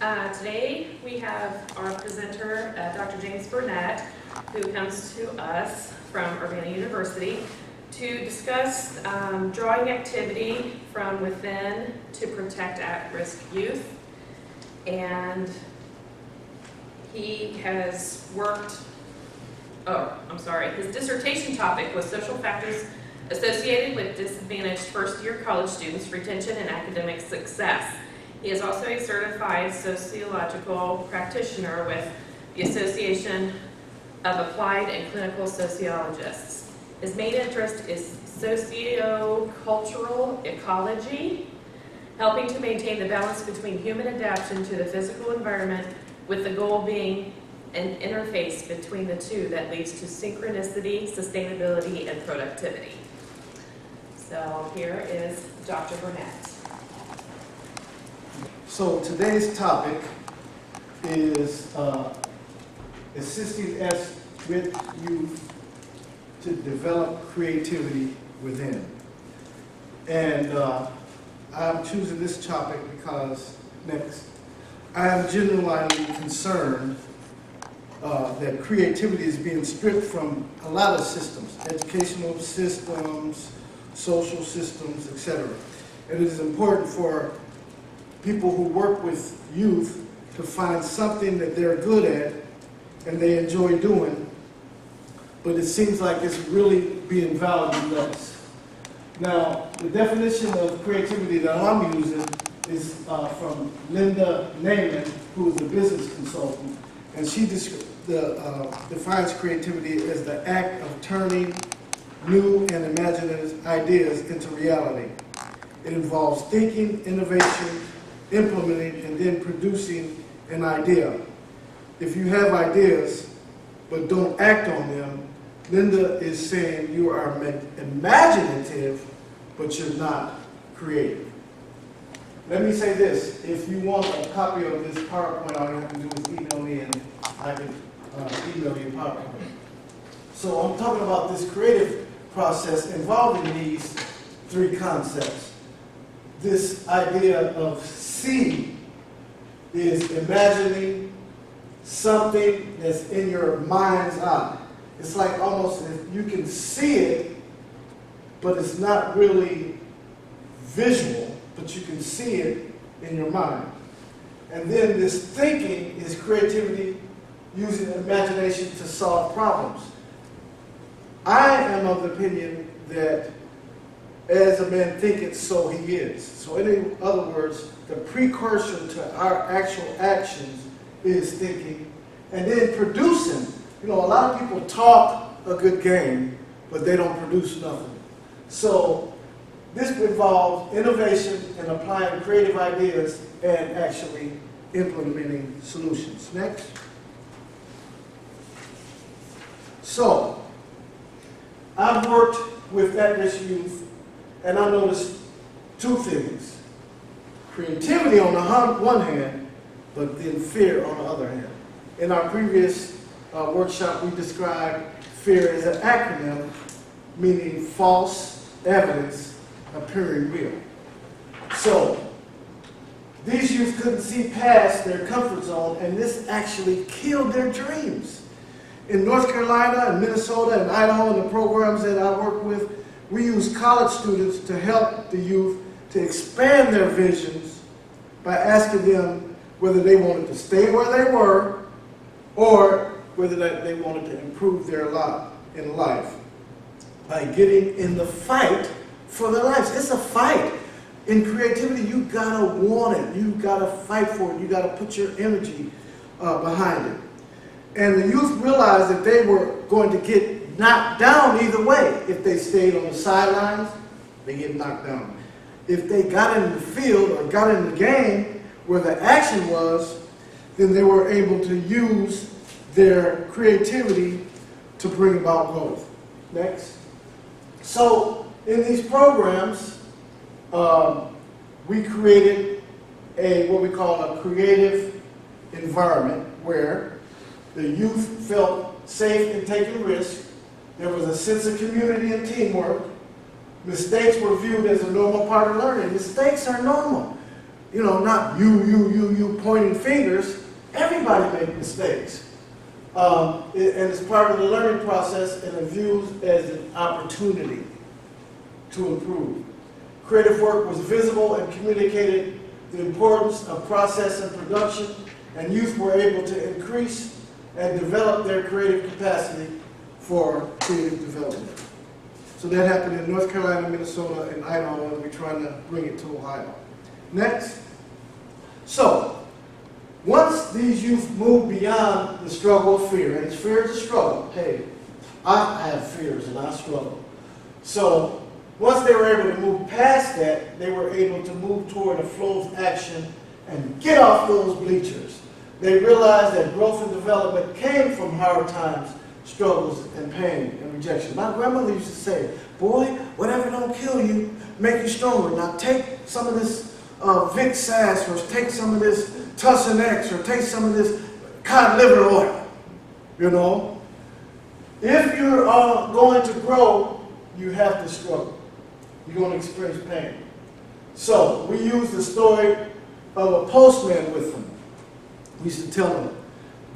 Today we have our presenter, Dr. James Burnett, who comes to us from Urbana University to discuss drawing activity from within to protect at-risk youth. And he has worked, his dissertation topic was social factors associated with disadvantaged first-year college students' retention and academic success. He is also a certified sociological practitioner with the Association of Applied and Clinical Sociologists. His main interest is socio-cultural ecology, helping to maintain the balance between human adaptation to the physical environment, with the goal being an interface between the two that leads to synchronicity, sustainability, and productivity. So here is Dr. Burnett. So today's topic is assisting us with youth to develop creativity within. And I'm choosing this topic because, I am genuinely concerned that creativity is being stripped from a lot of systems, educational systems, social systems, etc. And it is important for people who work with youth to find something that they're good at and they enjoy doing, but it seems like it's really being valued less. Now, the definition of creativity that I'm using is from Linda Naiman, who is a business consultant, and she defines creativity as the act of turning new and imaginative ideas into reality. It involves thinking, innovation, implementing, and then producing an idea. If you have ideas but don't act on them, Linda is saying you are imaginative, but you're not creative. Let me say this: if you want a copy of this PowerPoint, all you have to do is email me and I can email you a PowerPoint. So I'm talking about this creative process involving these three concepts. This idea of see is imagining something that's in your mind's eye. It's like almost if you can see it, but it's not really visual, but you can see it in your mind. And then this thinking is creativity using imagination to solve problems. I am of the opinion that as a man thinketh, so he is. So in other words, the precursor to our actual actions is thinking, and then producing. You know, a lot of people talk a good game, but they don't produce nothing. So this involves innovation and applying creative ideas and actually implementing solutions. Next. So I've worked with at-risk youth, and I noticed two things. Creativity on the one hand, but then fear on the other hand. In our previous workshop, we described fear as an acronym, meaning false evidence appearing real. So these youth couldn't see past their comfort zone, and this actually killed their dreams. In North Carolina and Minnesota and Idaho, and the programs that I work with, we use college students to help the youth to expand their visions by asking them whether they wanted to stay where they were or whether they wanted to improve their lot in life by getting in the fight for their lives. It's a fight. In creativity, you gotta want it. You gotta fight for it. You gotta put your energy behind it. And the youth realized that they were going to get knocked down either way. If they stayed on the sidelines, they get knocked down. If they got in the field or got in the game where the action was, then they were able to use their creativity to bring about growth. Next. So in these programs, we created what we call a creative environment where the youth felt safe in taking risks. There was a sense of community and teamwork. Mistakes were viewed as a normal part of learning. Mistakes are normal. you know, not you pointing fingers. Everybody makes mistakes. And it's part of the learning process, and it's viewed as an opportunity to improve. Creative work was visible and communicated the importance of process and production, and youth were able to increase and develop their creative capacity for creative development. So that happened in North Carolina, Minnesota, and Idaho, and we're trying to bring it to Ohio. Next. So, once these youth move beyond the struggle of fear, and fear is a struggle. Hey, I have fears and I struggle. So, once they were able to move past that, they were able to move toward a flow of action and get off those bleachers. They realized that growth and development came from hard times, struggles, and pain and rejection. My grandmother used to say, boy, whatever don't kill you, make you stronger. Now take some of this Vic Sass, or take some of this Tussin X, or take some of this cod liver oil. You know? If you're going to grow, you have to struggle. You're going to experience pain. So, we use the story of a postman with them. We used to tell them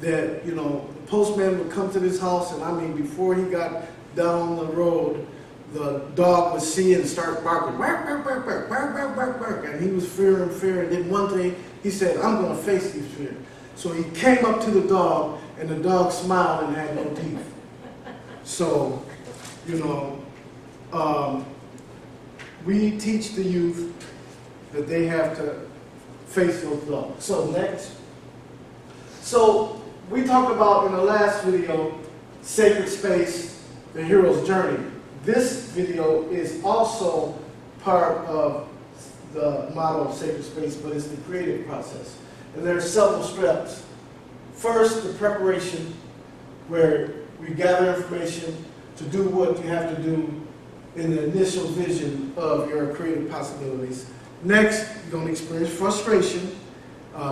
that, you know, the postman would come to this house, and I mean, before he got down the road, the dog would see it and start barking, bark, bark, bark, bark, bark, bark, bark, bark, and he was fearing, and then one day he said, I'm going to face these fears. So he came up to the dog, and the dog smiled and had no teeth. So, you know, we teach the youth that they have to face those dogs. So next. So we talked about in the last video, sacred space, the hero's journey. This video is also part of the model of sacred space, but it's the creative process. And there are several steps. First, the preparation, where we gather information to do what you have to do in the initial vision of your creative possibilities. Next, you're going to experience frustration,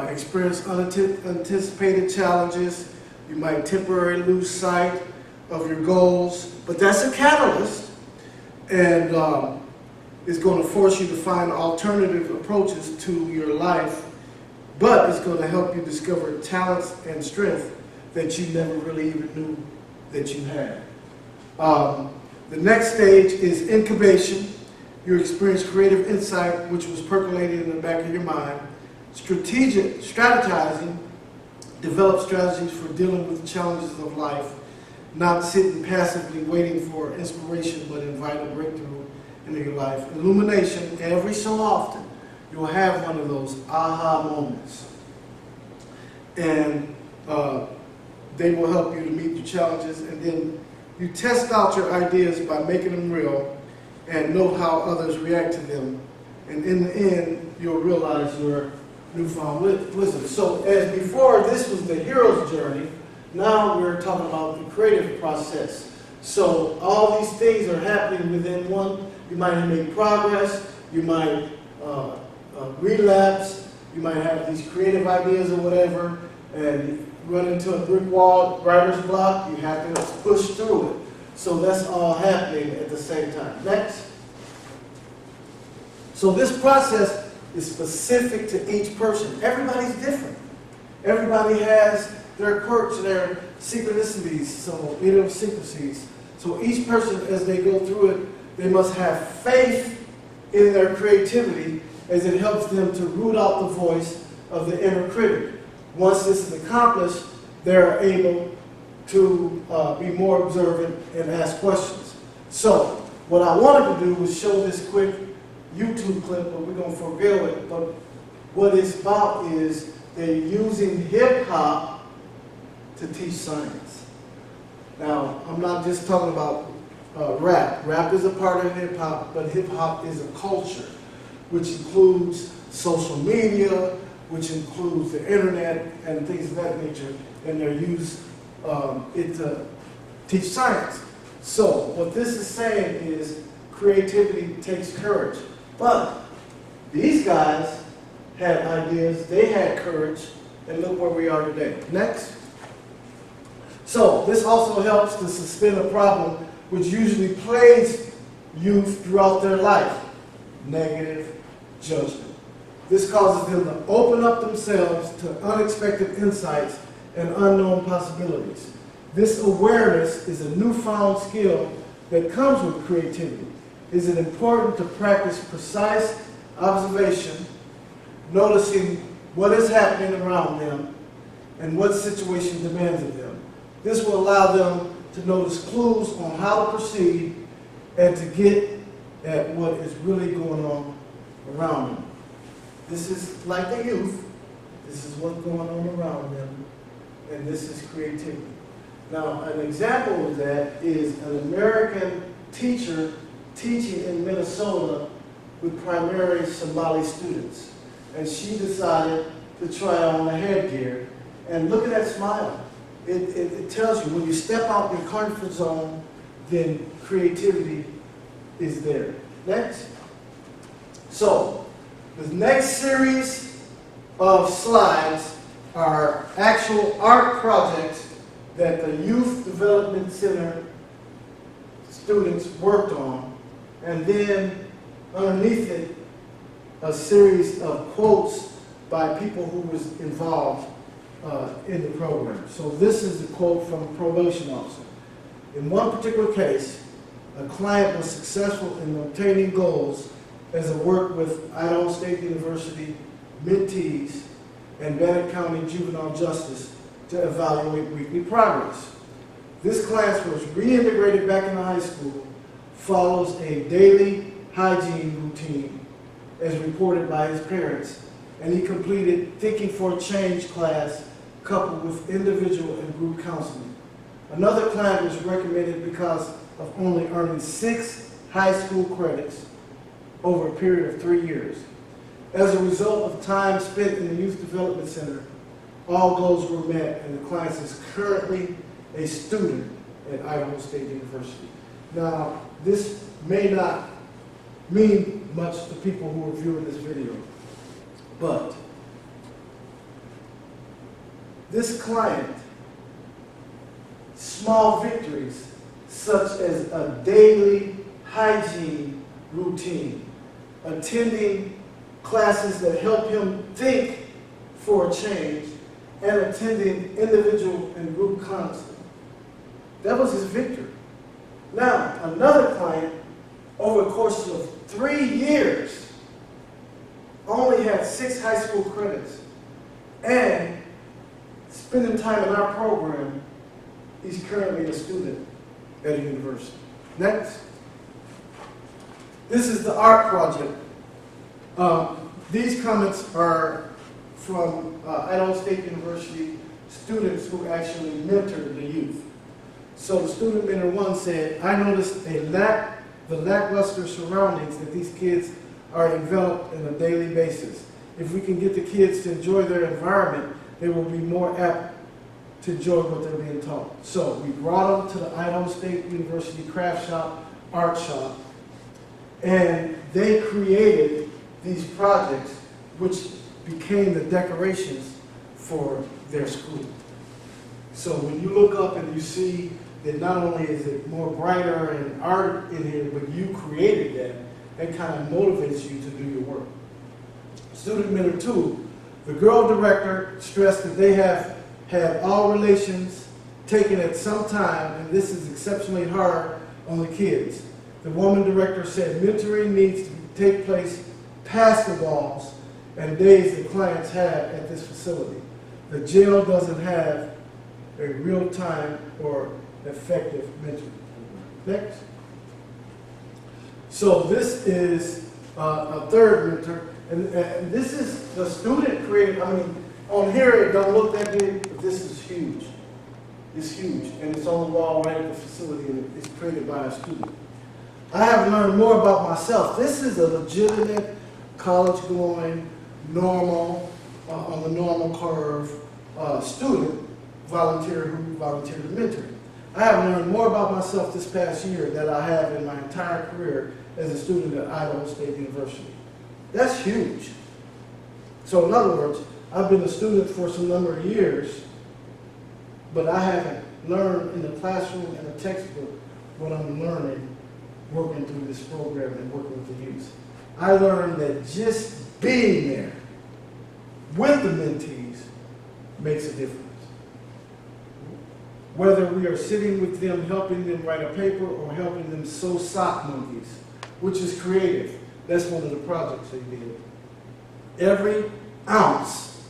experience unanticipated challenges. You might temporarily lose sight of your goals, but that's a catalyst, and it's going to force you to find alternative approaches to your life, but it's going to help you discover talents and strength that you never really even knew that you had. The next stage is incubation. You experience creative insight, which was percolating in the back of your mind. Strategizing, develop strategies for dealing with challenges of life, not sitting passively waiting for inspiration, but invite a breakthrough into your life. Illumination, every so often, you'll have one of those aha moments. And they will help you to meet your challenges, and then you test out your ideas by making them real and note how others react to them. And in the end, you'll realize your newfound wisdom. So as before, this was the hero's journey. Now we're talking about the creative process. So all these things are happening within one. You might make progress. You might relapse. You might have these creative ideas or whatever, and run into a brick wall, writer's block. You have to push through it. So that's all happening at the same time. Next. So this process is specific to each person. Everybody's different. Everybody has their quirks, their synchronicities, so idiosyncrasies. So each person, as they go through it, they must have faith in their creativity, as it helps them to root out the voice of the inner critic. Once this is accomplished, they're able to be more observant and ask questions. So what I wanted to do was show this quick YouTube clip, but we're going to forego it. But what it's about is they're using hip-hop to teach science. Now, I'm not just talking about rap. Rap is a part of hip-hop, but hip-hop is a culture, which includes social media, which includes the internet and things of that nature, and they're used it to teach science. So what this is saying is creativity takes courage. But these guys had ideas, they had courage, and look where we are today. Next. So this also helps to suspend a problem which usually plagues youth throughout their life: negative judgment. This causes them to open up themselves to unexpected insights and unknown possibilities. This awareness is a newfound skill that comes with creativity. Is it important to practice precise observation, noticing what is happening around them and what situation demands of them? This will allow them to notice clues on how to proceed and to get at what is really going on around them. This is like the youth. This is what's going on around them, and this is creativity. Now, an example of that is an American teacher teaching in Minnesota with primarily Somali students. And she decided to try on a headgear. And look at that smile. It tells you when you step out your comfort zone, then creativity is there. Next. So, the next series of slides are actual art projects that the Youth Development Center students worked on, and then underneath it, a series of quotes by people who was involved in the program. So this is a quote from a probation officer. In one particular case, a client was successful in obtaining goals as a work with Idaho State University mentees and Burnett County Juvenile Justice to evaluate weekly progress. This class was reintegrated back into high school, follows a daily hygiene routine as reported by his parents, and he completed Thinking for a Change class coupled with individual and group counseling. Another client was recommended because of only earning 6 high school credits over a period of 3 years. As a result of time spent in the Youth Development Center, all goals were met, and the client is currently a student at Idaho State University. Now, this may not mean much to people who are viewing this video, but this client, small victories such as a daily hygiene routine, attending classes that help him think for a change, and attending individual and group counseling. That was his victory. Now, another client, over the course of 3 years, only had 6 high school credits, and spending time in our program, he's currently a student at a university. Next. This is the art project. These comments are from Idaho State University students who actually mentored the youth. So the student mentor 1 said, I noticed the lackluster surroundings that these kids are enveloped on a daily basis. If we can get the kids to enjoy their environment, they will be more apt to enjoy what they're being taught. So we brought them to the Idaho State University craft shop, art shop, and they created these projects which became the decorations for their school. So when you look up and you see that not only is it more brighter and art in here, but you created that, that kind of motivates you to do your work. Student mentor 2, the girl director stressed that they have had all relations taken at some time, and this is exceptionally hard on the kids. The woman director said mentoring needs to take place past the walls and days that clients have at this facility. The jail doesn't have a real-time or effective mentoring program. Next. So this is a third mentor, and this is the student created. I mean, on here it don't look that big, but this is huge. It's huge, and it's on the wall right at the facility, and it's created by a student. I have learned more about myself. This is a legitimate college-going, normal, on the normal curve student volunteer who volunteered to mentor. I have learned more about myself this past year than I have in my entire career as a student at Idaho State University. That's huge. So in other words, I've been a student for some number of years, but I haven't learned in the classroom and the textbook what I'm learning working through this program and working with the youth. I learned that just being there with the mentees makes a difference. Whether we are sitting with them, helping them write a paper, or helping them sew sock monkeys, which is creative. That's one of the projects they did. Every ounce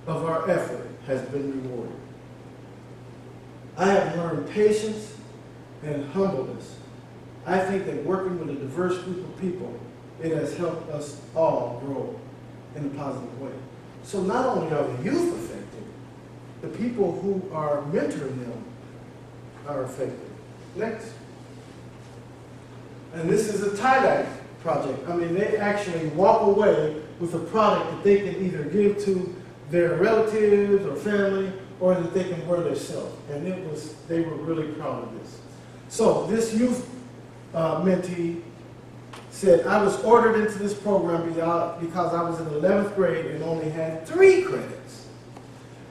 of our effort has been rewarded. I have learned patience and humbleness. I think that working with a diverse group of people, it has helped us all grow in a positive way. So not only are the youth affected, the people who are mentoring them are affected. Next. And this is a tie-dye project. I mean, they actually walk away with a product that they can either give to their relatives or family, or that they can wear themselves. And they were really proud of this. So this youth mentee said, I was ordered into this program because I was in the 11th grade and only had 3 credits.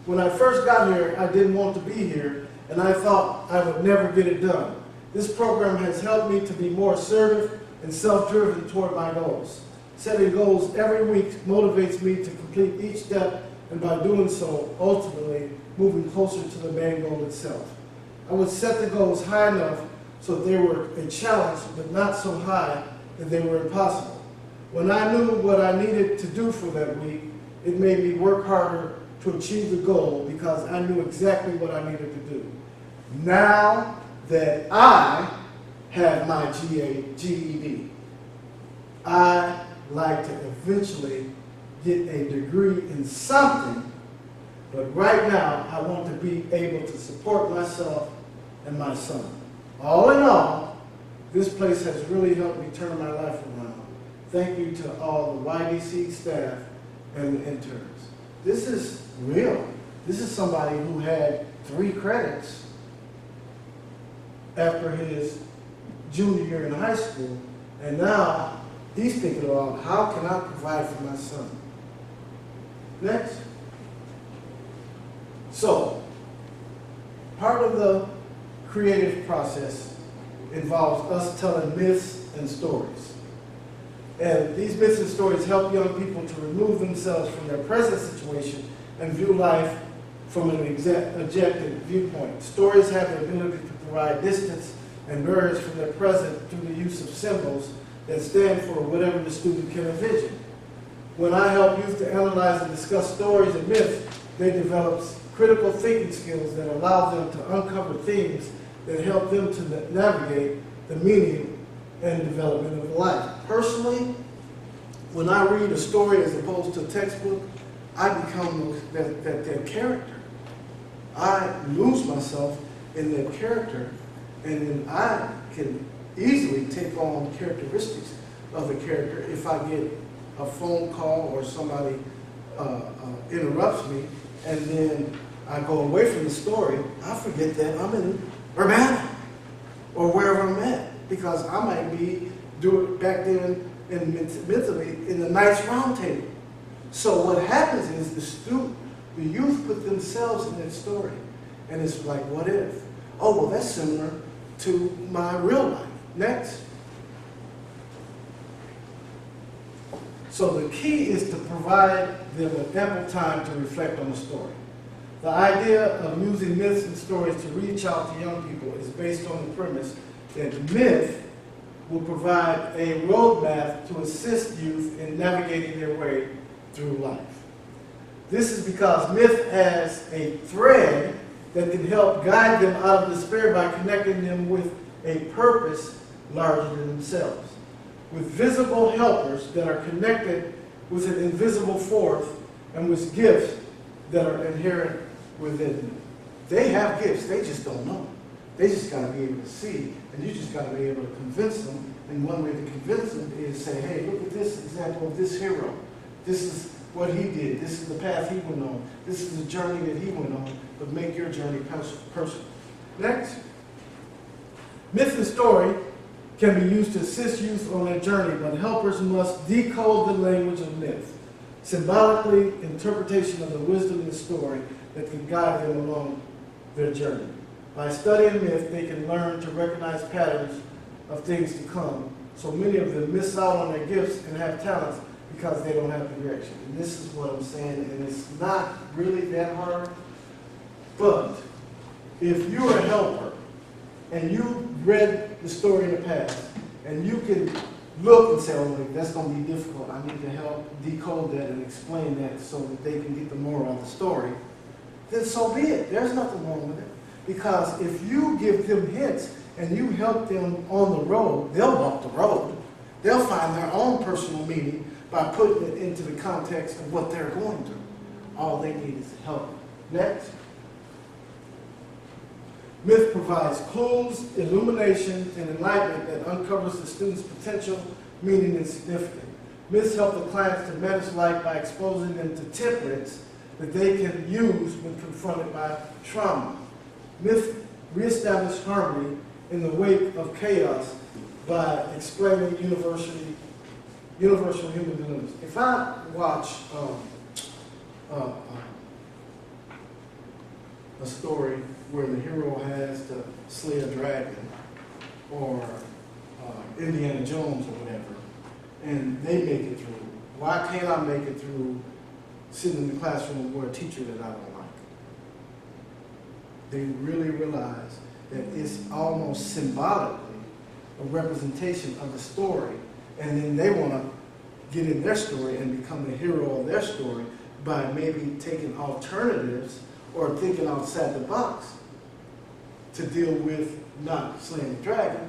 When I first got here, I didn't want to be here, and I thought I would never get it done. This program has helped me to be more assertive and self-driven toward my goals. Setting goals every week motivates me to complete each step, and by doing so, ultimately moving closer to the main goal itself. I would set the goals high enough so they were a challenge, but not so high that they were impossible. When I knew what I needed to do for that week, it made me work harder to achieve the goal because I knew exactly what I needed to do. Now that I have my GED, I like to eventually get a degree in something, but right now I want to be able to support myself and my son. All in all, this place has really helped me turn my life around. Thank you to all the YDC staff and the interns. This is real. This is somebody who had 3 credits after his junior year in high school, and now he's thinking about how can I provide for my son. Next. So, part of the creative process involves us telling myths and stories. And these myths and stories help young people to remove themselves from their present situation and view life from an objective viewpoint. Stories have the ability to provide distance and barriers from their present through the use of symbols that stand for whatever the student can envision. When I help youth to analyze and discuss stories and myths, they develop critical thinking skills that allow them to uncover themes that help them to navigate the meaning and development of life. Personally, when I read a story as opposed to a textbook, I become that character. I lose myself in that character, and then I can easily take on characteristics of the character if I get a phone call or somebody interrupts me, and then I go away from the story. I forget that I'm in Urbana or wherever I'm at, because I might be doing back then in mentally in the Knights Round Table. So what happens is the youth put themselves in that story, and it's like, what if? Oh, well, that's similar to my real life. Next. So the key is to provide them with ample time to reflect on the story. The idea of using myths and stories to reach out to young people is based on the premise that myth will provide a roadmap to assist youth in navigating their way through life. This is because myth has a thread that can help guide them out of despair by connecting them with a purpose larger than themselves, with visible helpers that are connected with an invisible force and with gifts that are inherent within them. They have gifts, they just don't know. They just got to be able to see, and you just got to be able to convince them. And one way to convince them is say, hey, look at this example of this hero. This is what he did. This is the path he went on. This is the journey that he went on, but make your journey personal. Next. Myth and story can be used to assist youth on their journey, but helpers must decode the language of myth. Symbolically, interpretation of the wisdom in the story that can guide them along their journey. By studying myth, they can learn to recognize patterns of things to come, So many of them miss out on their gifts and have talents because they don't have direction. And this is what I'm saying, and it's not really that hard. But if you're a helper and you read the story in the past, and you can look and say, oh, wait, that's going to be difficult. I need to help decode that and explain that so that they can get the moral of the story, then so be it. There's nothing wrong with it. Because if you give them hints and you help them on the road, they'll walk the road. They'll find their own personal meaning by putting it into the context of what they're going through. All they need is help. Next. Myth provides clues, illumination, and enlightenment that uncovers the student's potential, meaning, and significance. Myths help the clients to manage life by exposing them to templates that they can use when confronted by trauma. Myth reestablish harmony in the wake of chaos by explaining universal human dilemmas. If I watch a story where the hero has to slay a dragon, or Indiana Jones or whatever, and they make it through, why can't I make it through sitting in the classroom with a teacher that I don't like? They really realize that it's almost symbolically a representation of the story, and then they want to get in their story and become the hero of their story by maybe taking alternatives or thinking outside the box to deal with not slaying the dragon,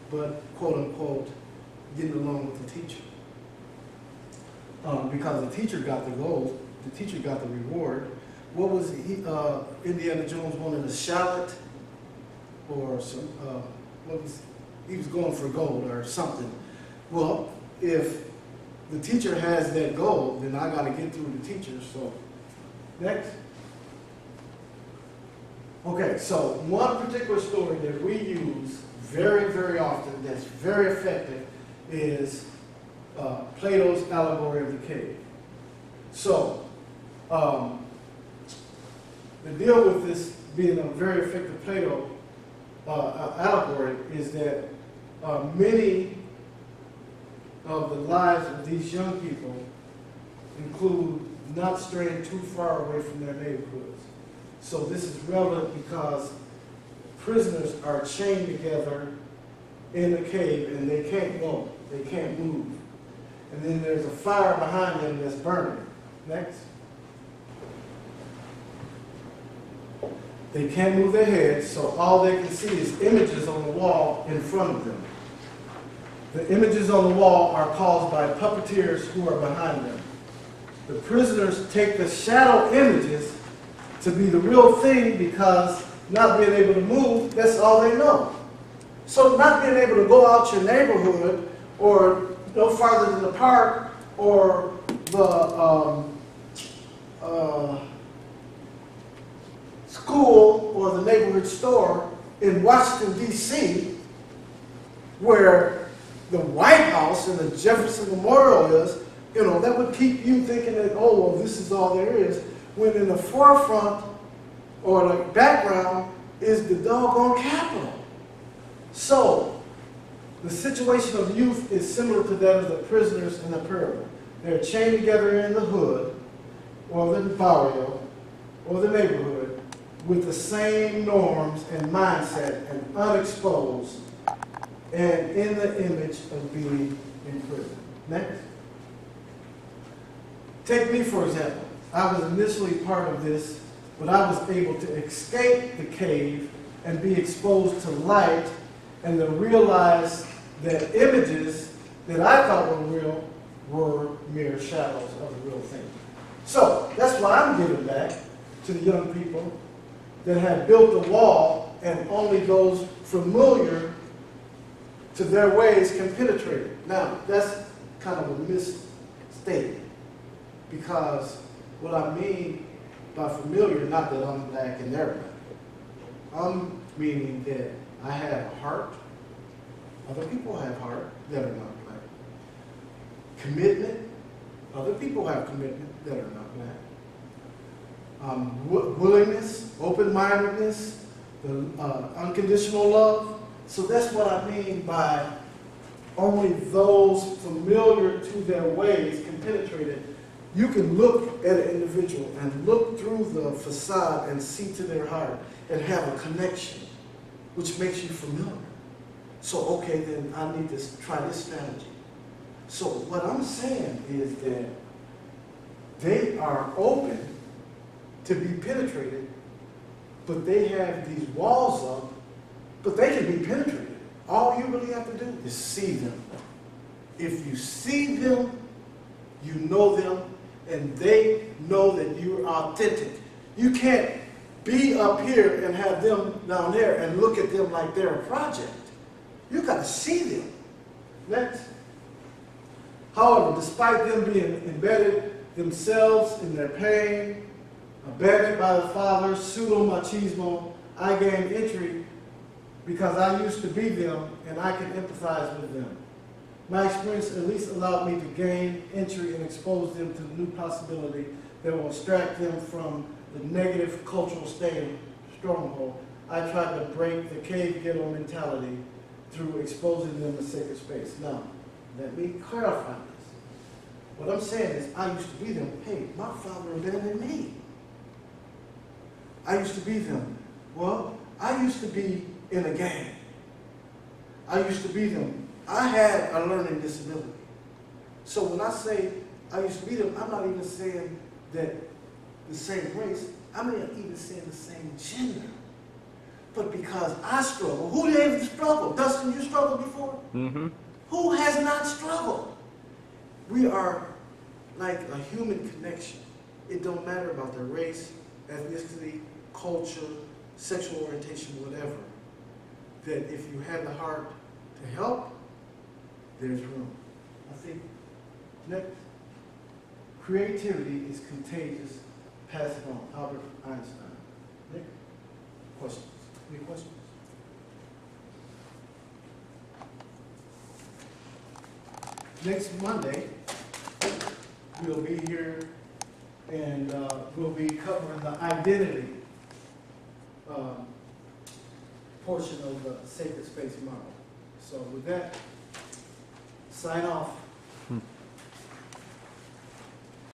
but quote-unquote getting along with the teacher. Because the teacher got the gold, the teacher got the reward. What was Indiana Jones wanted a shallot or some, he was going for gold or something. Well, if the teacher has that gold, then I got to get through the teacher. So, next. Okay, so one particular story that we use very, very often that's very effective is Plato's allegory of the cave. So, the deal with this being a very effective Plato allegory is that many of the lives of these young people include not straying too far away from their neighborhoods. So this is relevant because prisoners are chained together in a cave and they can't go, they can't move. And then there's a fire behind them that's burning. Next. They can't move their heads, so all they can see is images on the wall in front of them. The images on the wall are caused by puppeteers who are behind them. The prisoners take the shadow images to be the real thing because not being able to move, that's all they know. So not being able to go out your neighborhood or no farther than the park or the school or the neighborhood store in Washington, D.C., where the White House and the Jefferson Memorial is, you know, that would keep you thinking that, oh, well, this is all there is, when in the forefront or the background is the doggone Capitol. So, the situation of youth is similar to that of the prisoners in the parable. They're chained together in the hood, or the barrio, or the neighborhood, with the same norms and mindset, and unexposed, and in the image of being in prison. Next. Take me, for example. I was initially part of this, but I was able to escape the cave and be exposed to light and to realize that images that I thought were real were mere shadows of the real thing. So that's why I'm giving back to the young people that have built the wall and only those familiar to their ways can penetrate it. Now, that's kind of a misstatement, because what I mean by familiar, not that I'm black and they're black. I'm meaning that I have a heart. Other people have heart that are not black. Commitment. Other people have commitment that are not black. Willingness, open-mindedness, the unconditional love. So that's what I mean by only those familiar to their ways can penetrate it. You can look at an individual and look through the facade and see to their heart and have a connection, which makes you familiar. So, okay, then I need to try this strategy. So what I'm saying is that they are open to be penetrated, but they have these walls up, but they can be penetrated. All you really have to do is see them. If you see them, you know them, and they know that you're authentic. You can't be up here and have them down there and look at them like they're a project. You got to see them. Next. However, despite them being embedded themselves in their pain, abandoned by the father, pseudo-machismo, I gained entry because I used to be them and I can empathize with them. My experience at least allowed me to gain entry and expose them to the new possibility that will extract them from the negative cultural stronghold. I tried to break the cave ghetto mentality through exposing them to sacred space. Now, let me clarify this. What I'm saying is, I used to be them. Hey, my father abandoned me. I used to be them. Well, I used to be in a gang. I used to be them. I had a learning disability. So when I say I used to be them, I'm not even saying that the same race. I'm not even saying the same gender. But because I struggle, who didn't struggle? Dustin, you struggled before? Mm-hmm. Who has not struggled? We are like a human connection. It don't matter about their race, ethnicity, culture, sexual orientation, whatever. That if you have the heart to help, there's room. I think next, creativity is contagious. Pass it on. Albert Einstein. Nick, questions? Any questions? Next Monday, we'll be here and we'll be covering the identity portion of the sacred space model. So with that, sign off.